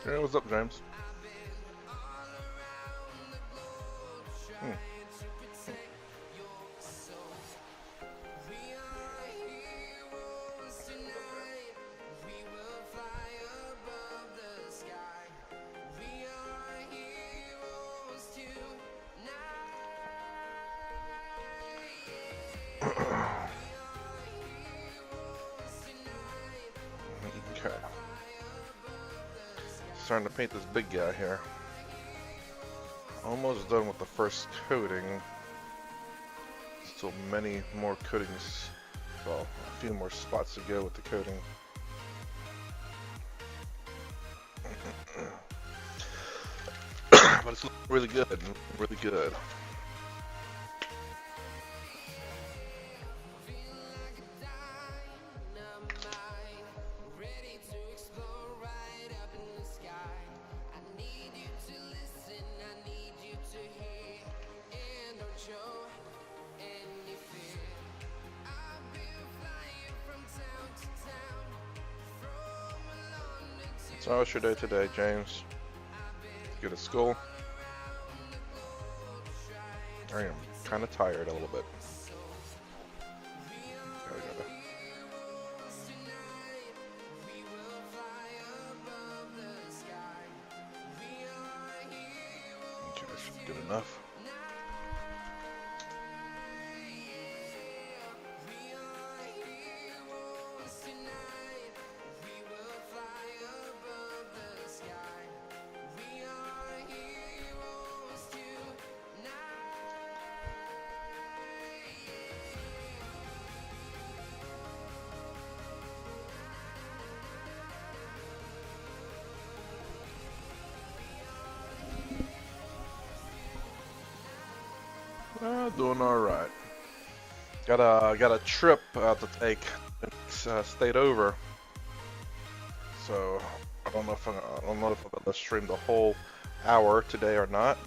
Hey, what's up, James? Hmm. Okay. Starting to paint this big guy here. Almost done with the first coating. Still many more coatings. Well, a few more spots to go with the coating. But it's looking really good. Really good. So how was your day today, James? Go to school? I am kind of tired a little bit. Gotta go. Okay, that should be good enough. Doing all right. Got a trip to take. Stayed over, so I don't know if I'm gonna stream the whole hour today or not.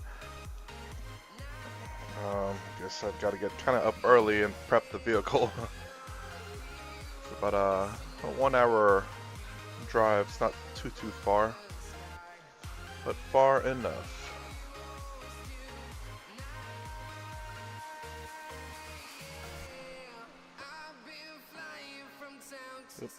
Guess I've got to get kind of up early and prep the vehicle. It's about a 1 hour drive. It's not too far, but far enough. Oop.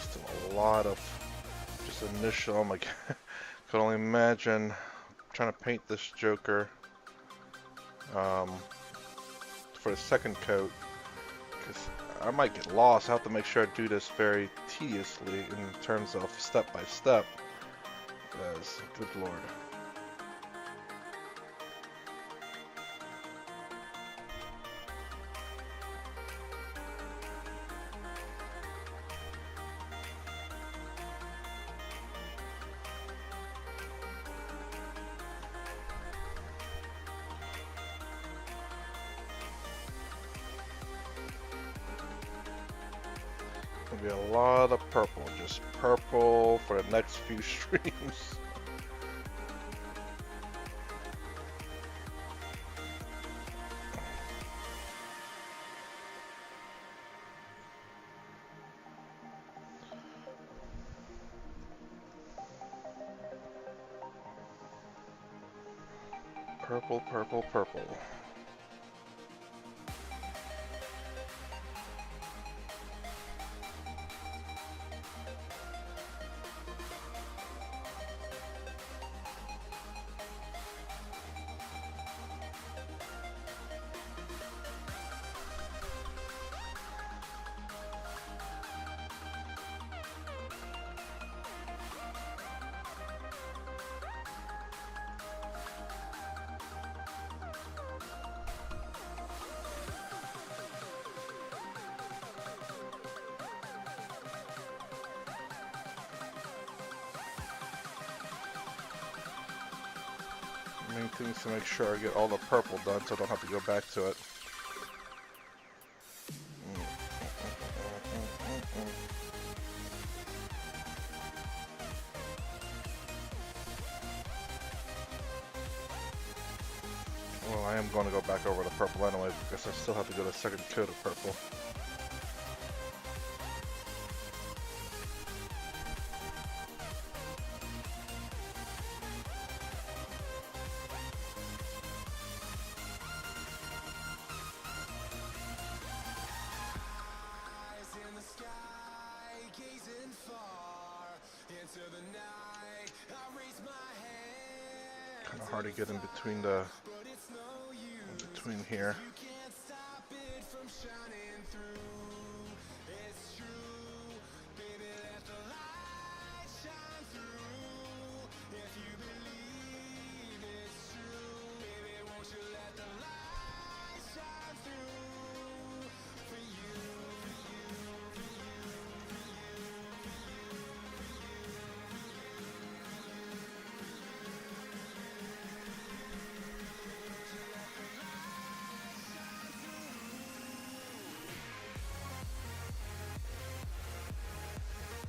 Still a lot of just initial. Oh my god, could only imagine trying to paint this Joker um, for the second coat, because I might get lost. I have to make sure I do this very tediously in terms of step by step. Because, good lord. Gonna be a lot of purple, just purple for the next few streams. Purple, purple, purple. Main thing is to make sure I get all the purple done so I don't have to go back to it. Well, I am going to go back over to purple anyway because I still have to go to the second coat of purple. Kind of hard to get in between here.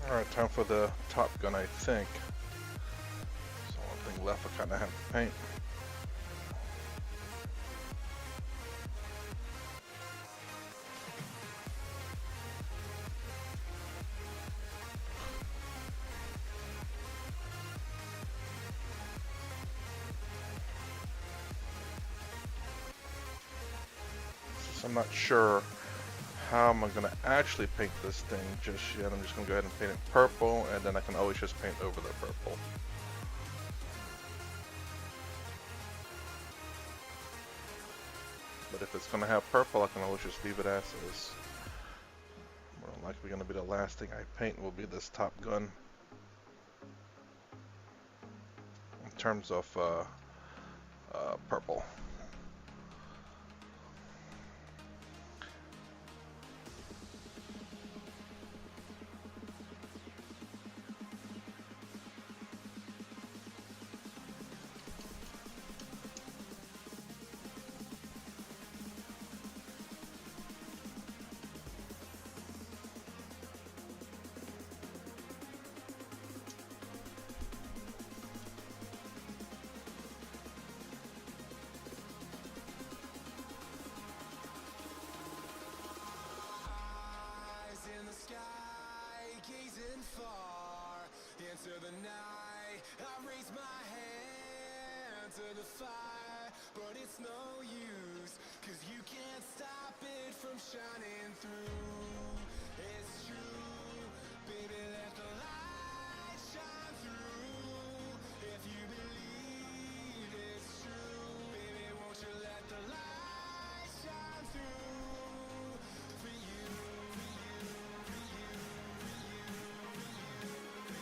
Alright, time for the top gun, I think. So one thing left I kind of have to paint. So I'm not sure how am I going to actually paint this thing just yet. I'm just going to go ahead and paint it purple, and then I can always just paint over the purple. But if it's going to have purple, I can always just leave it as is. More than likely going to be the last thing I paint will be this top gun. In terms of purple. Into the night, I raise my hand to the fire, but it's no use, 'cause you can't stop it from shining through. It's true, baby, let the light shine through. If you believe it's true, baby, won't you let the light shine through for you, for you, for you, for you, for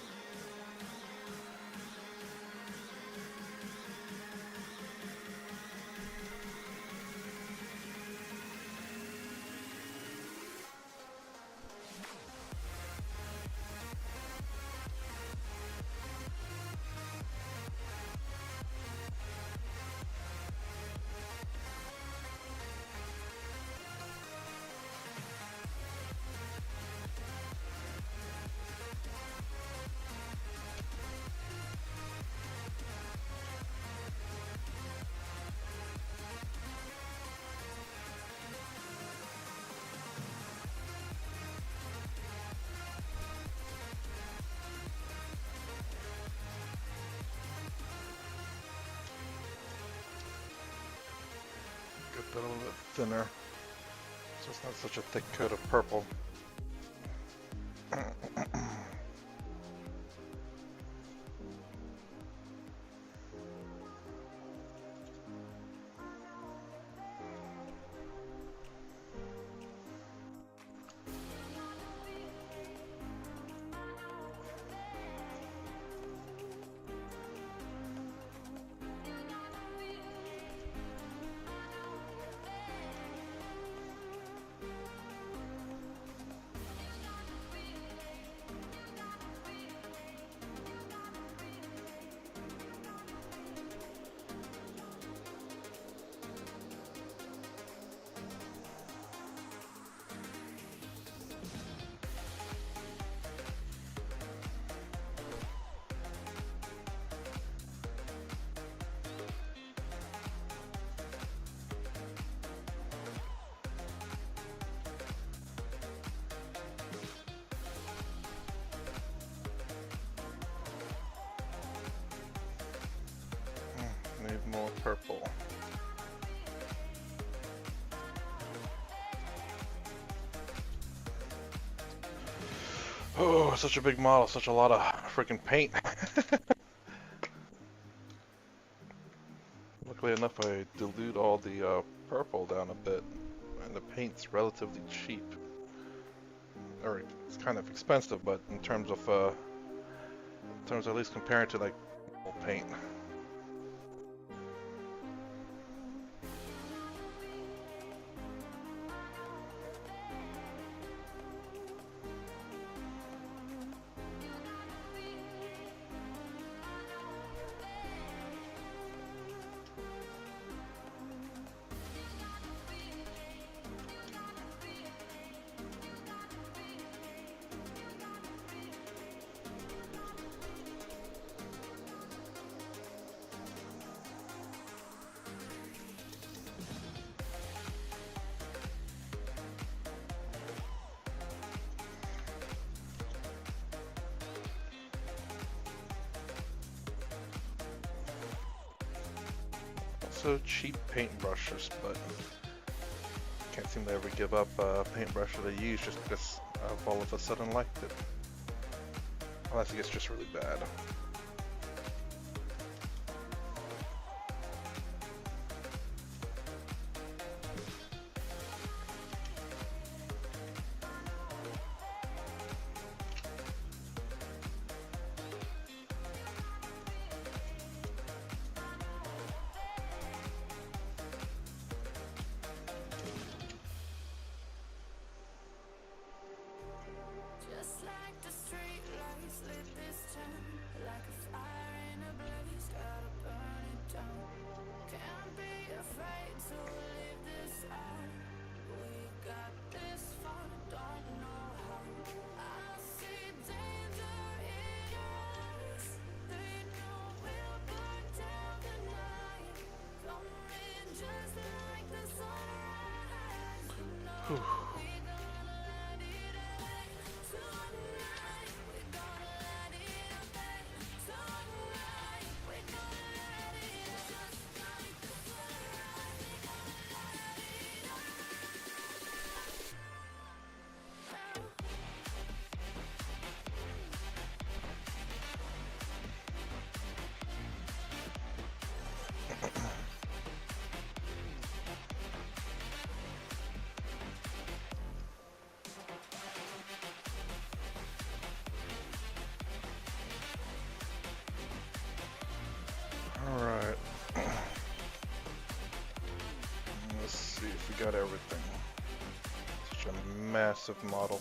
you. thinner, so it's not such a thick coat of purple. Need more purple. Oh, such a big model, such a lot of freaking paint. Luckily enough, I dilute all the purple down a bit, and the paint's relatively cheap. Or it's kind of expensive, but in terms of at least comparing to like paint. Also cheap paintbrushes, but can't seem to ever give up a paintbrush that I use just because I've all of a sudden liked it. Unless it gets just really bad. Whew. Alright. Let's see if we got everything. Such a massive model.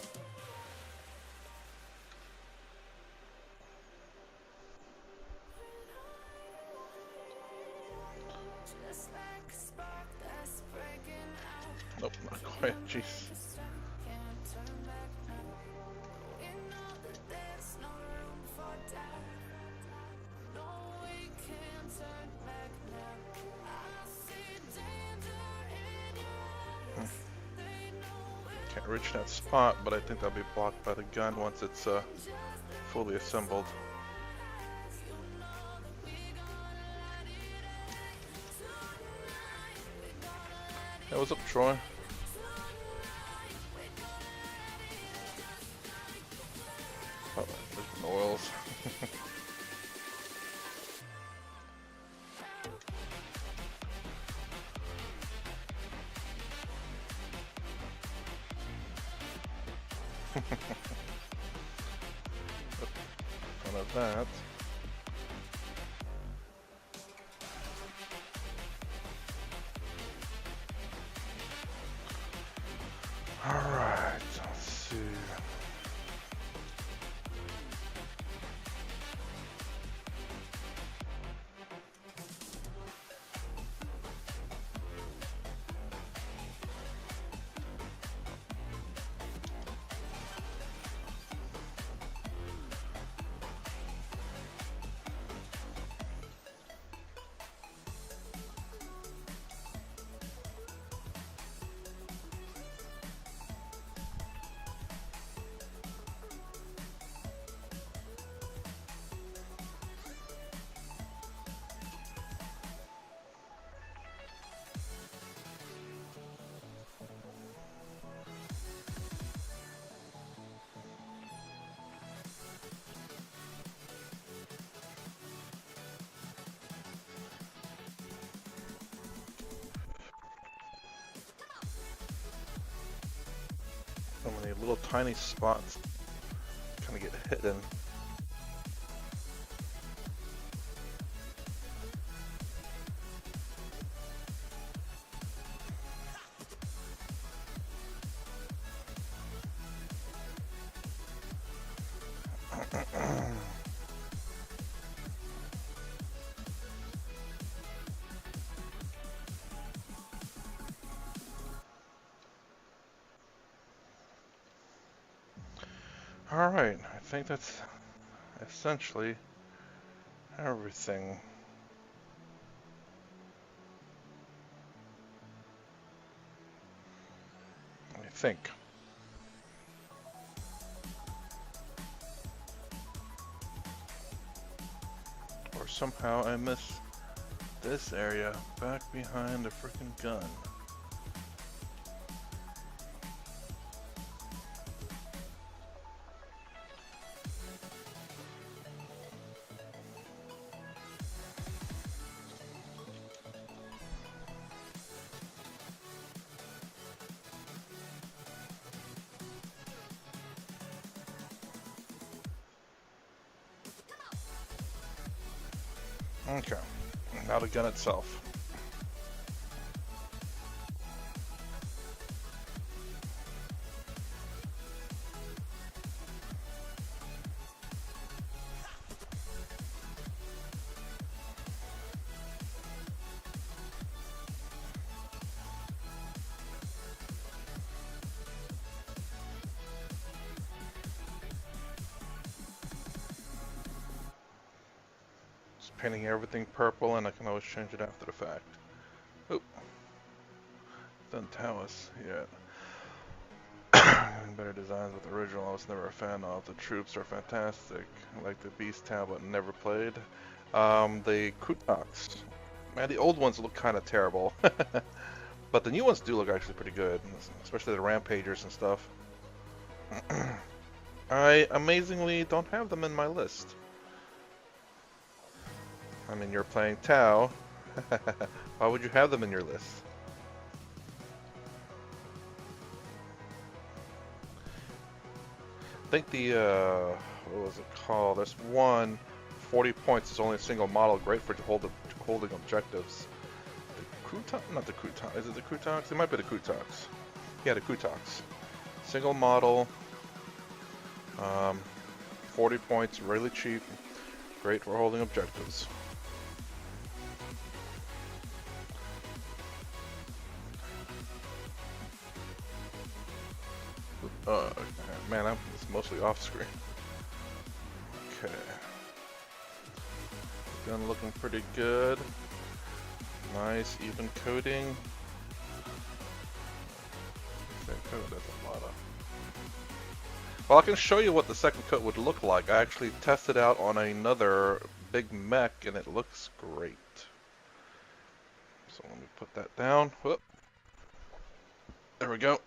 Nope, not quite. Jeez. Can't reach that spot, but I think that'll be blocked by the gun once it's fully assembled. Hey, what's up, Troy? Oh, there's no oils. None of that. Alright, let's see. So many little tiny spots kind of get hidden. Alright, I think that's essentially everything. I think. Or somehow I miss this area back behind the freaking gun. Okay, now the gun itself. Painting everything purple, and I can always change it after the fact. Oh, doesn't tell us yet. Better designs with the original I was never a fan of. The troops are fantastic. I like the Beast tablet, never played. The Kutoks. Man, the old ones look kind of terrible. But the new ones do look actually pretty good, especially the Rampagers and stuff. I amazingly don't have them in my list. I mean, you're playing Tau. Why would you have them in your list? I think the, what was it called? There's one, 40 points is only a single model, great for holding objectives. The Kutok? Not the Kutok. Is it the Kutoks? It might be the Kutoks. Yeah, the Kutoks. Single model, 40 points, really cheap, great for holding objectives. Man, it's mostly off screen. Okay. Gun looking pretty good. Nice, even coating. Same coat, that's a lot of... Well, I can show you what the second coat would look like. I actually tested out on another big mech, and it looks great. So let me put that down. Whoop. There we go.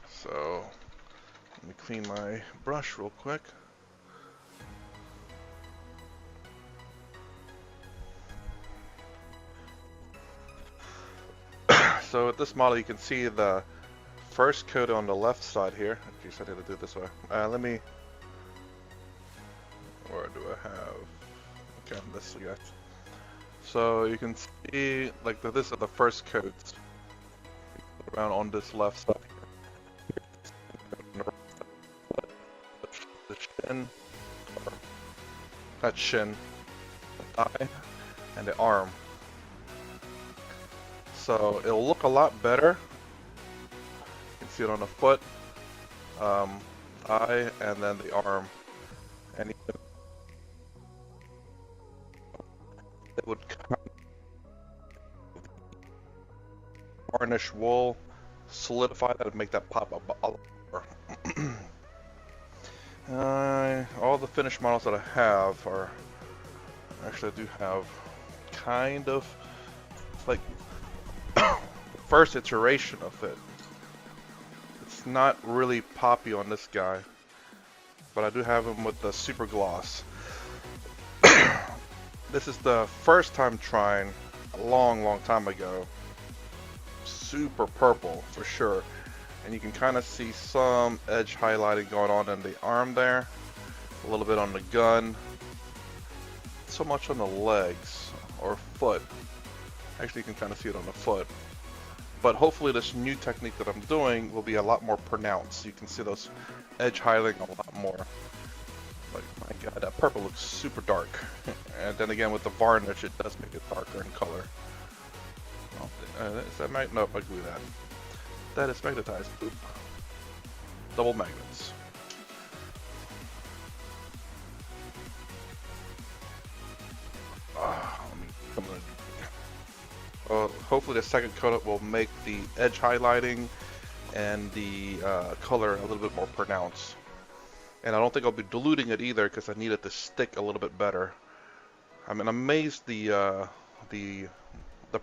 So let me clean my brush real quick. So with this model, you can see the first coat on the left side here. Geez, I need to do it this way. Let me. Where do I have? Okay, this guy. So you can see, like, this are the first coats around on this left side. The shin, that shin, the thigh, and the arm. So it'll look a lot better. You can see it on the foot, thigh, and then the arm. And it would varnish wool, solidify that, and make that pop up a lot more. All the finished models that I have are, actually I do have kind of like first iteration of it. It's not really poppy on this guy, but I do have him with the super gloss. This is the first time trying, a long time ago. Super purple for sure, and you can kind of see some edge highlighting going on in the arm there, a little bit on the gun, not so much on the legs or foot. Actually, you can kind of see it on the foot, but hopefully this new technique that I'm doing will be a lot more pronounced. You can see those edge highlighting a lot more. Like, my god, that purple looks super dark. And then again, with the varnish, it does make it darker in color. Is that nope, I glue that. That is magnetized. Boop. Double magnets. Hopefully the second coat will make the edge highlighting and the color a little bit more pronounced. And I don't think I'll be diluting it either because I need it to stick a little bit better. I'm amazed the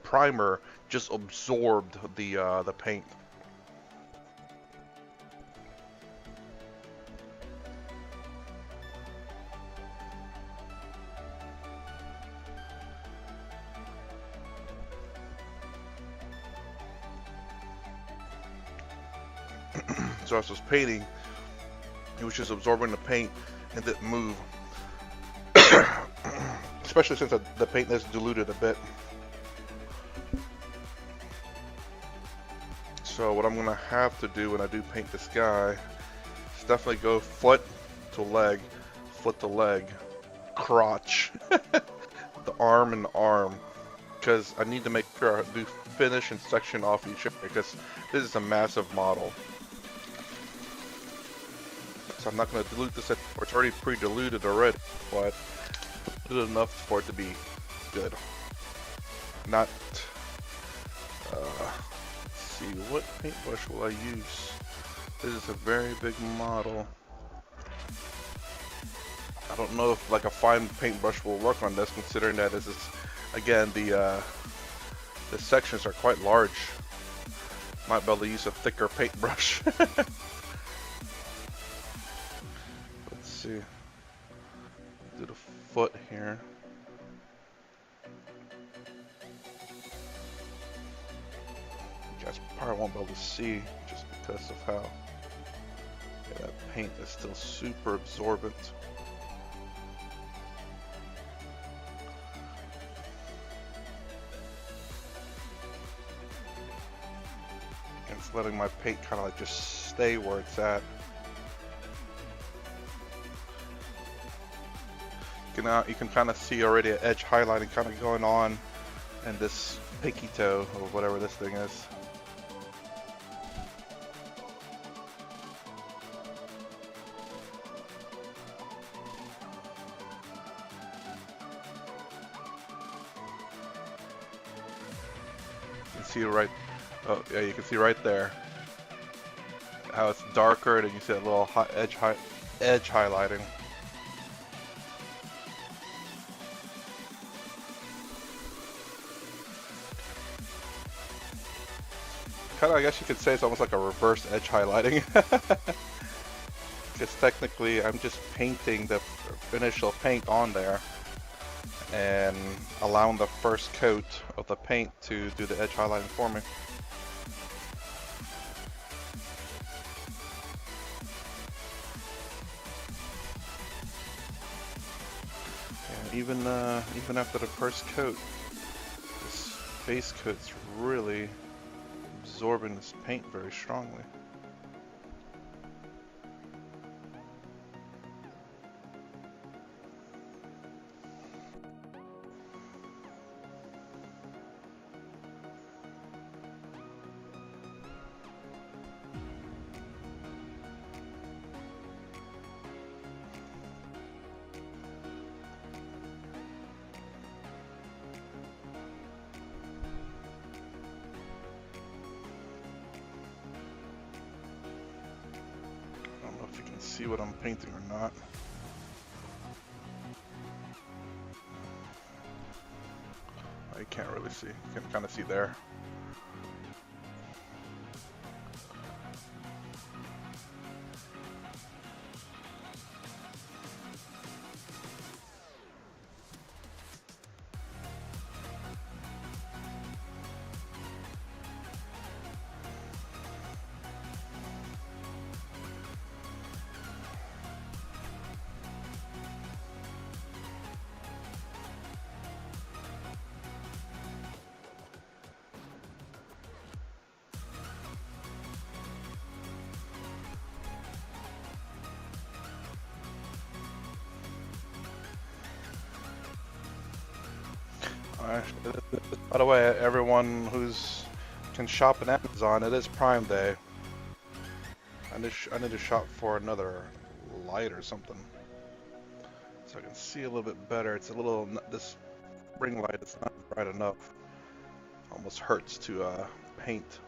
primer just absorbed the paint. So as I was painting, it was just absorbing the paint and didn't move. Especially since the paint is diluted a bit. So what I'm gonna have to do when I do paint this guy is definitely go foot to leg, crotch, the arm and the arm, because I need to make sure I do finish and section off each area because this is a massive model. So I'm not gonna dilute this, it's already pre-diluted already, but dilute enough for it to be good. Not. See, what paintbrush will I use? This is a very big model. I don't know if like a fine paintbrush will work on this, considering that this is, again, the sections are quite large. Might be able to use a thicker paintbrush. Let's see. Do the foot here. You guys probably won't be able to see just because of how that paint is still super absorbent. And it's letting my paint kind of like just stay where it's at. You can kind of see already an edge highlighting kind of going on in this pinky toe or whatever this thing is. You can see right, oh yeah, you can see right there how it's darker, and you see that little edge highlighting. kind of, I guess you could say it's almost like a reverse edge highlighting. Because technically I'm just painting the initial paint on there and allowing the first coat of the paint to do the edge highlighting for me. And even after the first coat, this base coat's really absorbing this paint very strongly. I don't know if you can see what I'm painting or not. You can't really see. You can kind of see there. By the way, everyone who's can shop on Amazon, it is Prime Day. I need to shop for another light or something, so I can see a little bit better. It's a little, this ring light is not bright enough. Almost hurts to paint.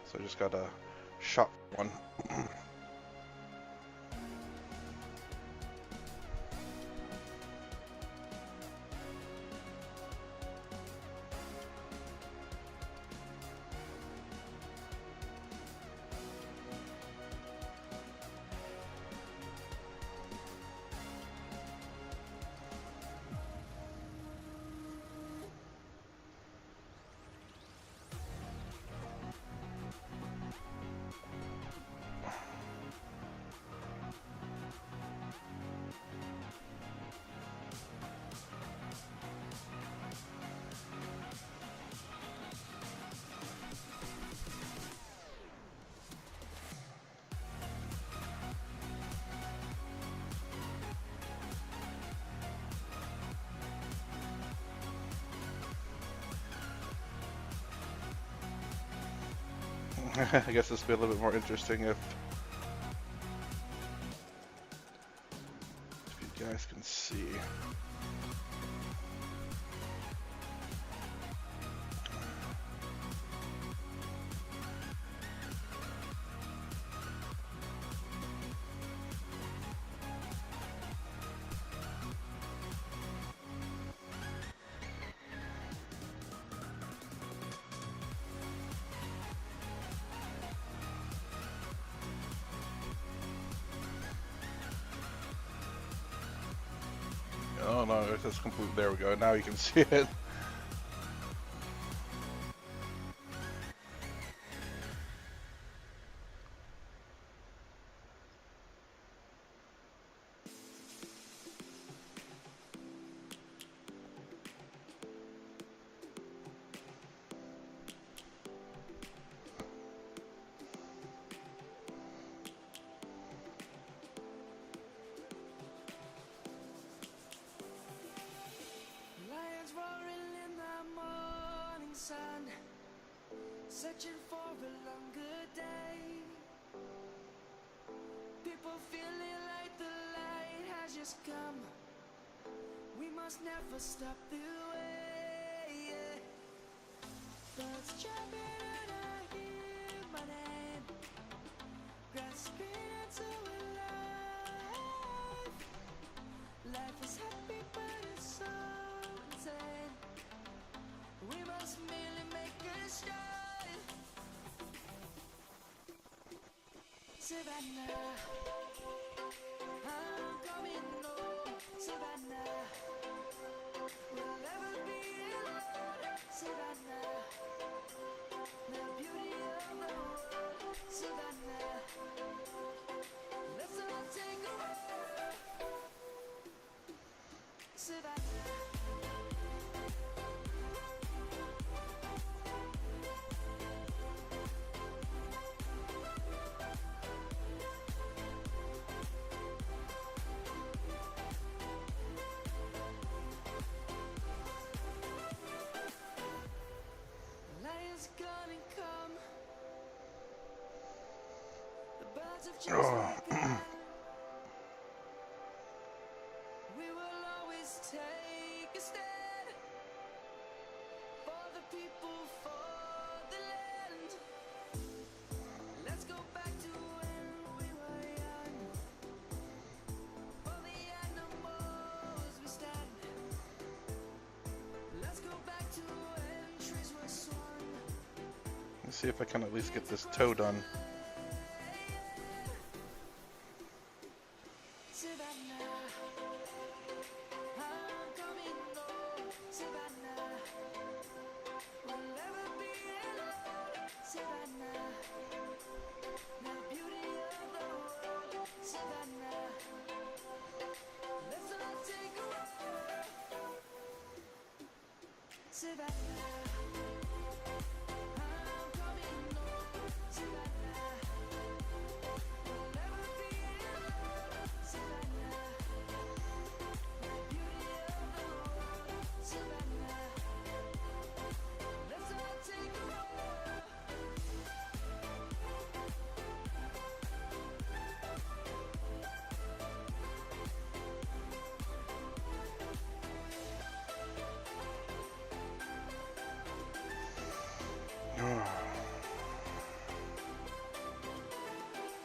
So I just gotta shop one. I guess this will be a little bit more interesting if you guys can see. Oh no, it's just complete. There we go. Now you can see it. Searching for a longer day. People feeling like the light has just come. We must never stop the way. Birds chirping and I hear my name. Grass green and so alive. Life is happy but it's so insane. We must Savannah, I'm coming home, Savannah. We'll never be alone, Savannah. The beauty of the world, Savannah. Let's all take a walk, Savannah. Lion's gonna come. The birds have just begun. We will always take a stand for the people, for the land. Let's go back to when we were young. For the animals we stand. Let's go back to when trees were swung. Let's see if I can at least get this toe done. Savannah, I'm coming home, Savannah. We'll never be alone, Savannah. The beauty of the world, Savannah. Let's all take a walk, Savannah. I'm coming home, Savannah. We'll never be alone, Savannah. The beauty of the world, Savannah. Let's all take a walk.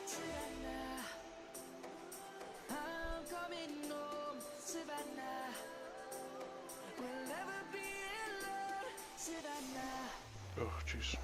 Savannah, I'm coming home, Savannah. We'll never be alone, Savannah. Oh, jeez.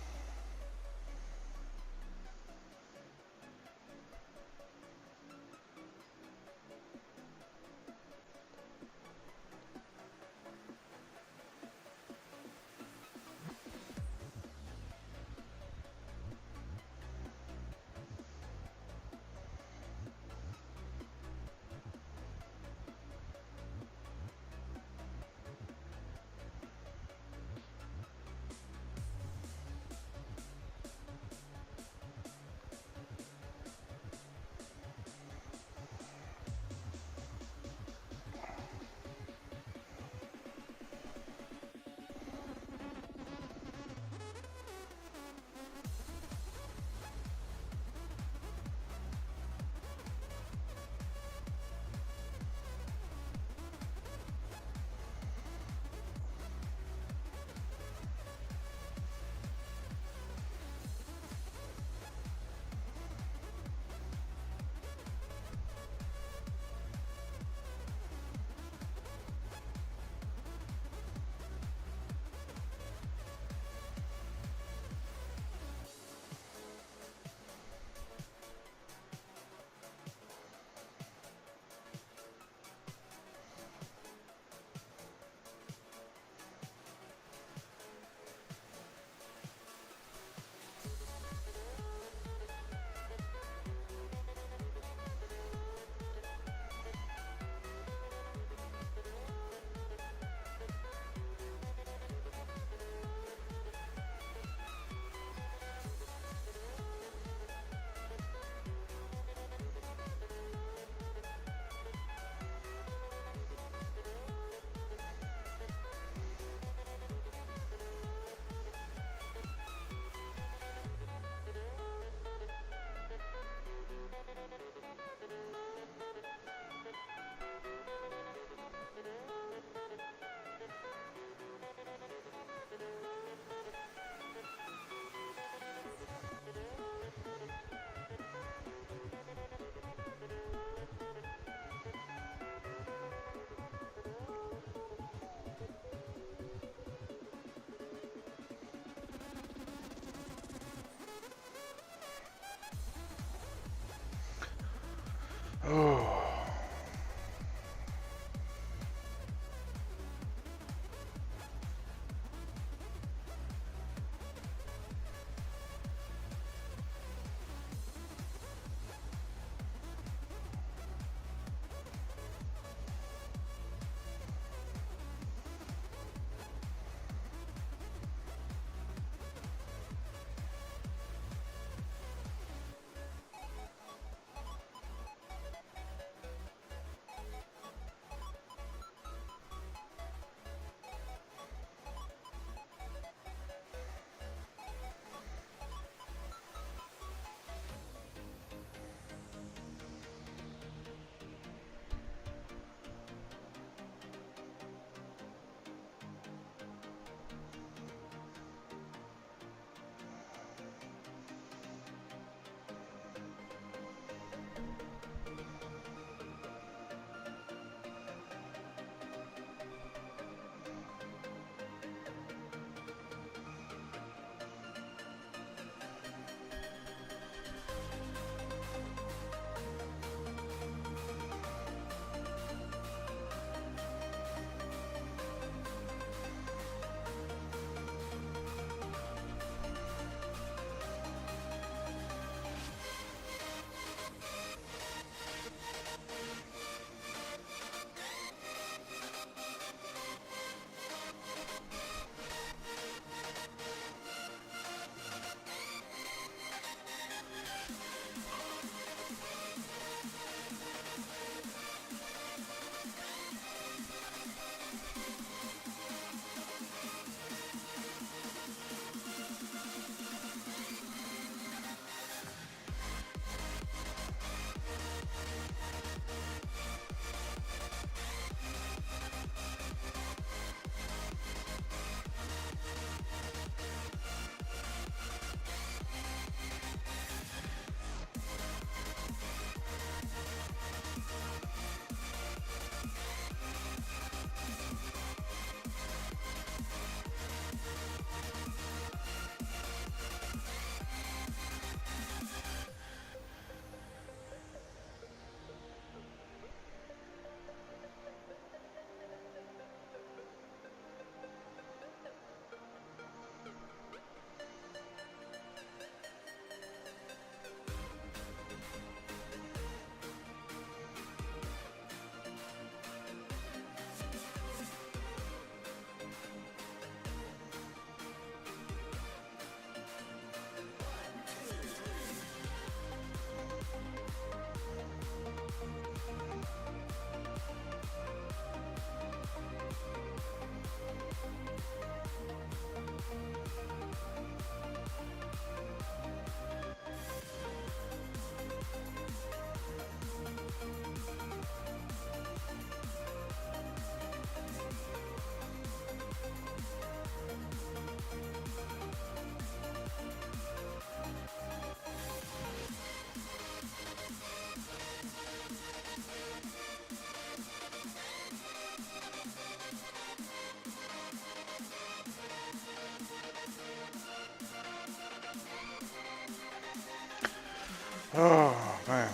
Oh man,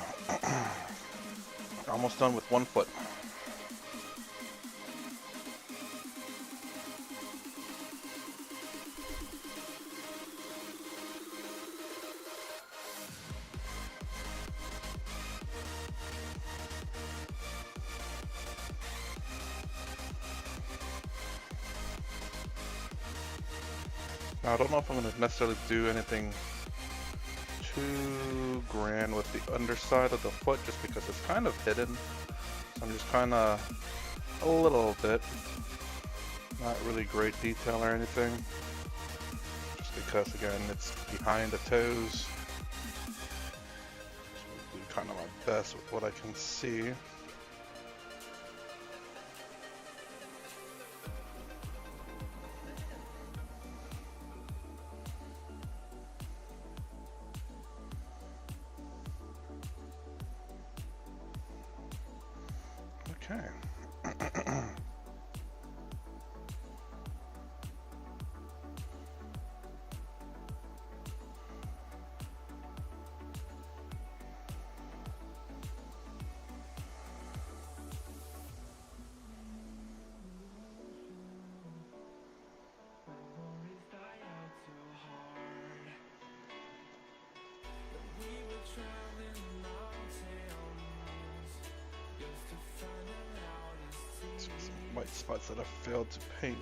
almost done with one foot. Now, I don't know if I'm going to necessarily do anything too grand with the underside of the foot just because it's kind of hidden. So I'm just kind of a little bit, not really great detail or anything, just because again it's behind the toes. So I'll do kind of my best with what I can see. Okay. Some white spots that I failed to paint.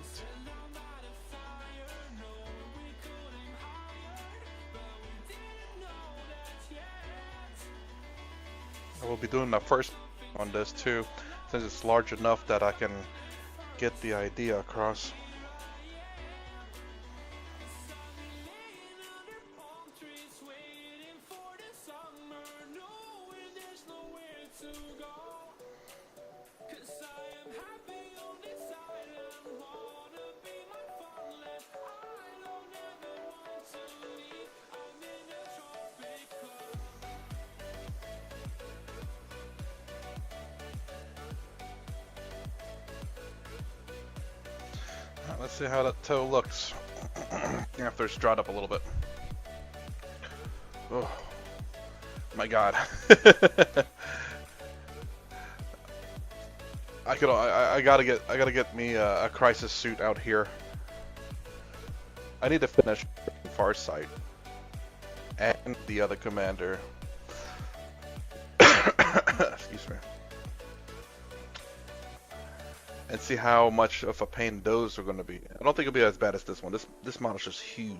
I will be doing my first on this too, since it's large enough that I can get the idea across. Let's see how that toe looks after it's dried up a little bit. Oh my god. I gotta get me a crisis suit out here. I need to finish Farsight and the other commander. Excuse me. And see how much of a pain those are going to be. I don't think it'll be as bad as this one. This model's just huge,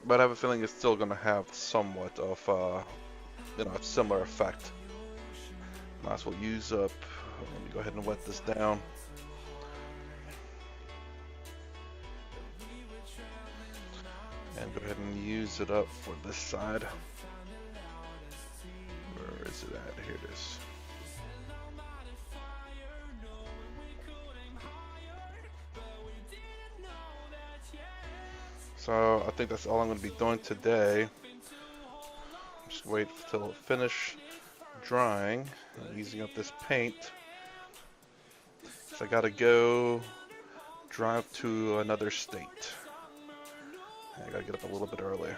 but I have a feeling it's still going to have somewhat of a similar effect. Might as well use up. Let me go ahead and wet this down. And go ahead and use it up for this side. Where is it at? Here it is. So I think that's all I'm going to be doing today. Just wait till it finish drying and using up this paint. So I got to go drive to another state. I got to get up a little bit early.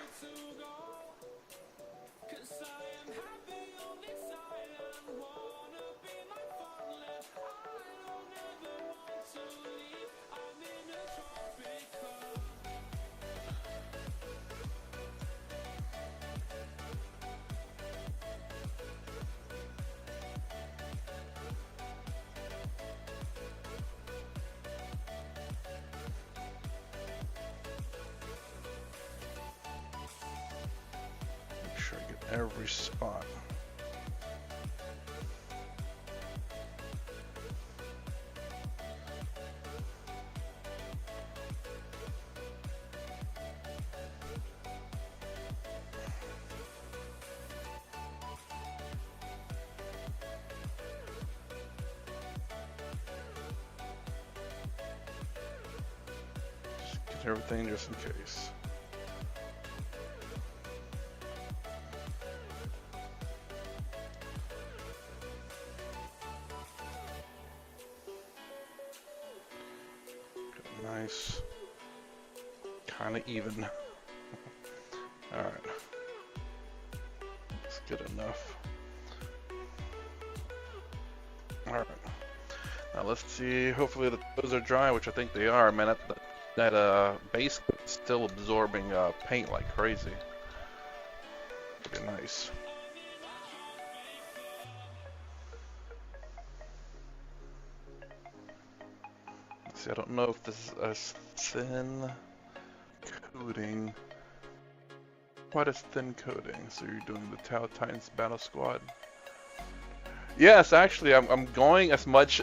Every spot. Just get everything just in case. Nice, kind of even. All right. good enough. Alright. Now let's see, hopefully the toes are dry, which I think they are. Man, that base coat is still absorbing paint like crazy. Pretty nice. Let's see, I don't know if this is a thin coating. Quite a thin coating, so you're doing the Tau Titans Battle Squad. Yes, actually, I'm going as much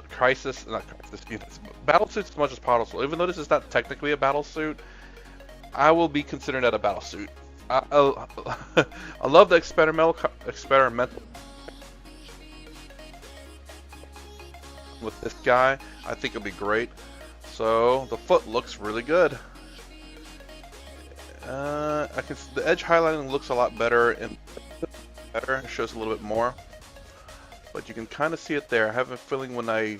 Crisis, not Crisis units, battle suits as much as possible. Even though this is not technically a battle suit, I will be considering that a battle suit. I love the experimental with this guy. I think it'll be great. So the foot looks really good. The edge highlighting looks a lot better and better. It shows a little bit more, but you can kind of see it there. I have a feeling when I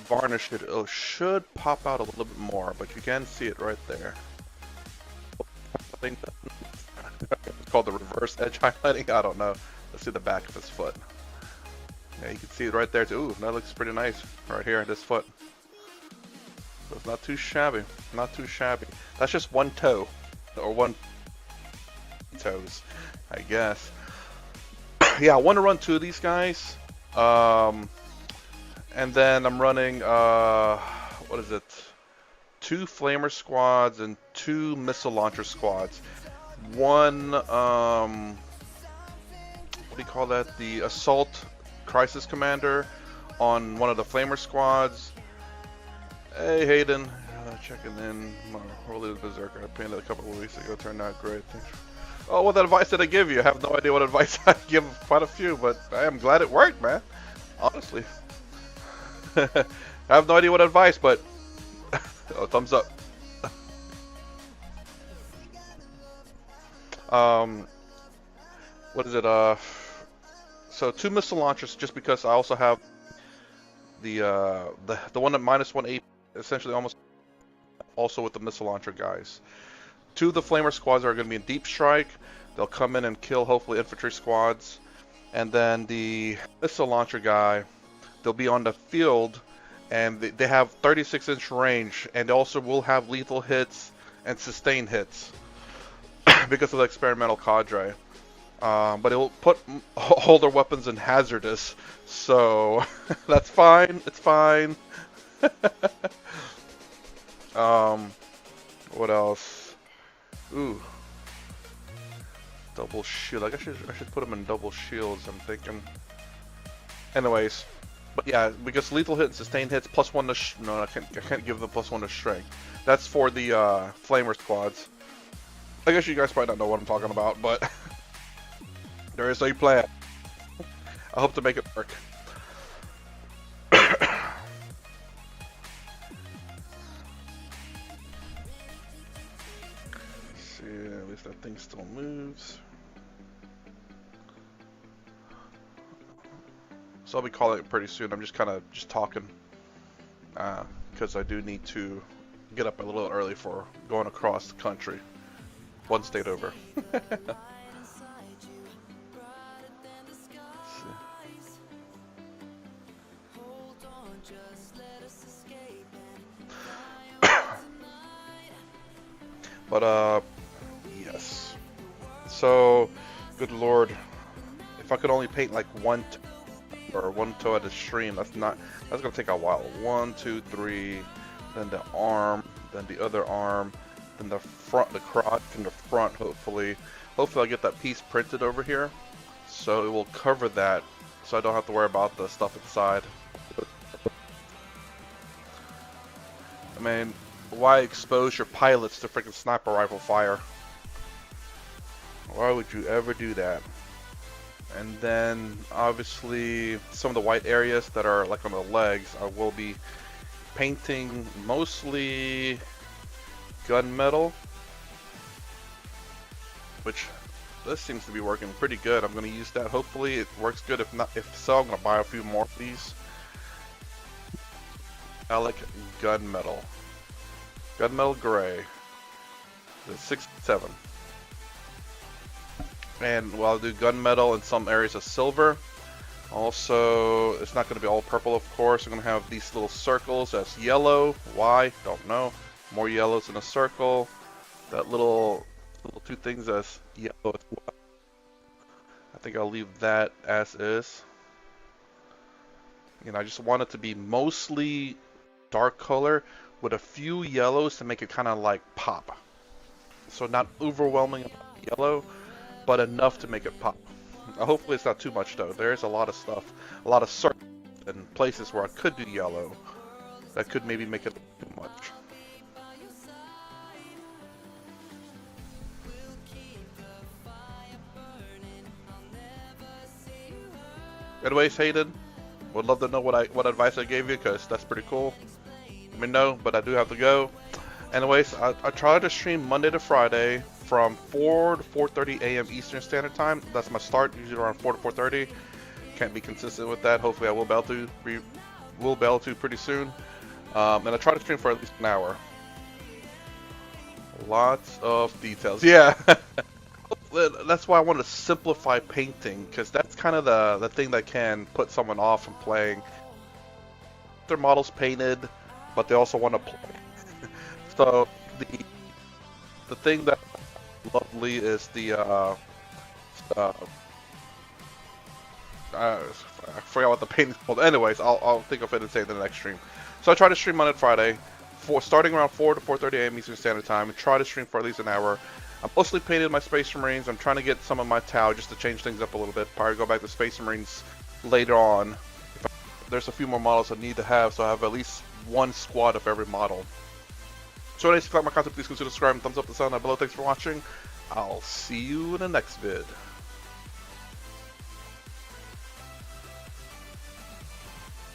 varnish it, it should pop out a little bit more, but you can see it right there. I think it's called the reverse edge highlighting. I don't know. Let's see the back of his foot. Yeah, you can see it right there too. Ooh, that looks pretty nice right here, this foot. So it's not too shabby. Not too shabby. That's just one toe. Or one toes, I guess. Yeah, I want to run 2 of these guys. And then I'm running, what is it? 2 flamer squads and 2 missile launcher squads. One, what do you call that? The assault crisis commander on one of the flamer squads. Hey Hayden, checking in. My Holy Berserker I painted a couple of weeks ago, turned out great. Thanks. Oh, what advice did I give you? I have no idea what advice I give quite a few, but I am glad it worked, man. Honestly. I have no idea what advice, but oh, thumbs up. What is it? So 2 missile launchers, just because I also have the one at -1 AP, essentially almost also with the missile launcher guys. 2 of the flamer squads are going to be in deep strike. They'll come in and kill hopefully infantry squads, and then the missile launcher guy, they'll be on the field, and they have 36-inch range, and they also will have lethal hits and sustained hits because of the experimental cadre. But it will put all their weapons in hazardous, so that's fine. It's fine. What else? Ooh, double shield. I should put them in double shields. I'm thinking. Anyways, but yeah, because lethal hit and sustained hits +1 to no, I can't give them +1 to strength. That's for the flamer squads. I guess you guys probably don't know what I'm talking about, but there is a plan. I hope to make it work. At least that thing still moves. So I'll be calling it pretty soon. I'm just kind of talking because I do need to get up a little early for going across the country, 1 state over. But yes. So, good lord, if I could only paint like one toe at a stream, that's gonna take a while. 1, 2, 3, then the arm, then the other arm, then the front, the crotch, and the front. Hopefully I'll get that piece printed over here, so it will cover that, so I don't have to worry about the stuff inside. I mean, why expose your pilots to freaking sniper rifle fire? Why would you ever do that? And then obviously some of the white areas that are like on the legs, I will be painting mostly gunmetal, which this seems to be working pretty good. I'm going to use that. Hopefully it works good. If so, I'm going to buy a few more of these. Metallic gunmetal. Gunmetal gray. The 6-7. And well, I'll do gunmetal in some areas of silver. Also, it's not going to be all purple, of course. I'm going to have these little circles as yellow. Why? Don't know. More yellows in a circle. That little two things as yellow as well. I think I'll leave that as is. I just want it to be mostly dark color with a few yellows to make it kind of like pop. So not overwhelming yellow, but enough to make it pop. Hopefully it's not too much though. There's a lot of stuff, a lot of circles and places where I could do yellow that could maybe make it too much. Anyways, Hayden, would love to know what advice I gave you, because that's pretty cool. Let me know, but I do have to go. Anyways, I try to stream Monday to Friday from 4 to 4:30 a.m. Eastern Standard Time. That's my start, usually around 4 to 4:30. Can't be consistent with that. Hopefully I will be able to pretty soon. And I try to stream for at least an hour. Lots of details. Yeah. That's why I want to simplify painting, because that's kind of the thing that can put someone off from playing. Their models painted, but they also want to play. So the thing that lovely is the I forgot what the painting is called. Anyways, I'll think of it and say it in the next stream. So I try to stream Monday to Friday, starting around 4 to 4:30 a.m. Eastern Standard Time, and try to stream for at least an hour. I'm mostly painted my Space Marines. I'm trying to get some of my Tau just to change things up a little bit. Probably go back to Space Marines later on. There's a few more models I need to have, so I have at least one squad of every model. So anyways, if you like my content, please consider subscribing, thumbs up the sound down below. Thanks for watching. I'll see you in the next vid.